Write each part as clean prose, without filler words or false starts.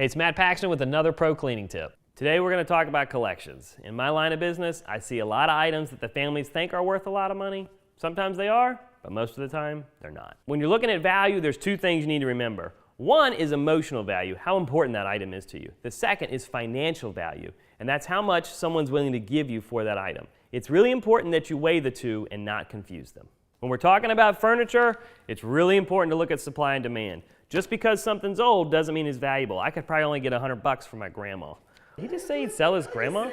Hey, it's Matt Paxton with another pro cleaning tip. Today we're going to talk about collections. In my line of business, I see a lot of items that the families think are worth a lot of money. Sometimes they are, but most of the time they're not. When you're looking at value, there's two things you need to remember. One is emotional value, how important that item is to you. The second is financial value, and that's how much someone's willing to give you for that item. It's really important that you weigh the two and not confuse them. When we're talking about furniture, it's really important to look at supply and demand. Just because something's old doesn't mean it's valuable. I could probably only get $100 for my grandma. Did he just say he'd sell his grandma?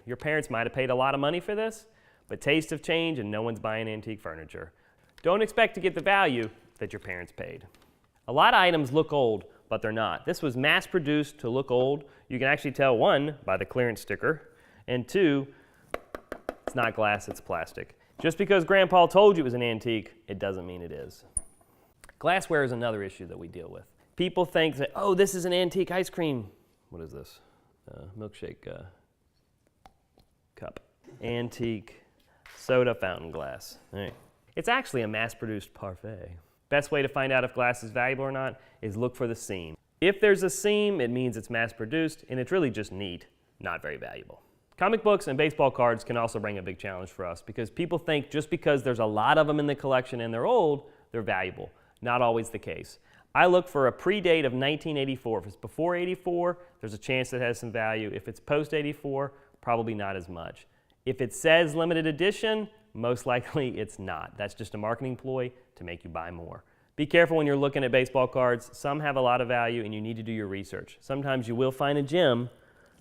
Your parents might have paid a lot of money for this, but tastes have changed and no one's buying antique furniture. Don't expect to get the value that your parents paid. A lot of items look old, but they're not. This was mass produced to look old. You can actually tell, one, by the clearance sticker, and two, it's not glass, it's plastic. Just because Grandpa told you it was an antique, it doesn't mean it is. Glassware is another issue that we deal with. People think that, oh, this is an antique ice cream. What is this? Milkshake cup. Antique soda fountain glass. All right. It's actually a mass-produced parfait. Best way to find out if glass is valuable or not is look for the seam. If there's a seam, it means it's mass-produced, and it's really just neat, not very valuable. Comic books and baseball cards can also bring a big challenge for us because people think just because there's a lot of them in the collection and they're old, they're valuable. Not always the case. I look for a pre-date of 1984. If it's before 84, there's a chance it has some value. If it's post-84, probably not as much. If it says limited edition, most likely it's not. That's just a marketing ploy to make you buy more. Be careful when you're looking at baseball cards. Some have a lot of value and you need to do your research. Sometimes you will find a gem,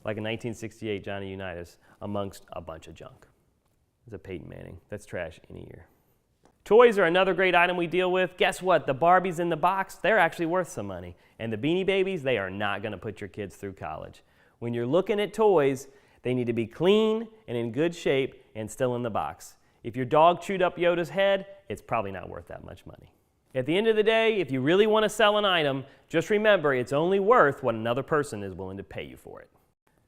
like a 1968 Johnny Unitas, amongst a bunch of junk. It's a Peyton Manning. That's trash any year. Toys are another great item we deal with. Guess what? The Barbies in the box, they're actually worth some money. And the Beanie Babies, they are not going to put your kids through college. When you're looking at toys, they need to be clean and in good shape and still in the box. If your dog chewed up Yoda's head, it's probably not worth that much money. At the end of the day, if you really want to sell an item, just remember it's only worth what another person is willing to pay you for it.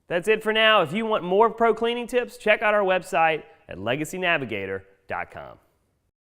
That's it for now. If you want more pro cleaning tips, check out our website at legacynavigator.com.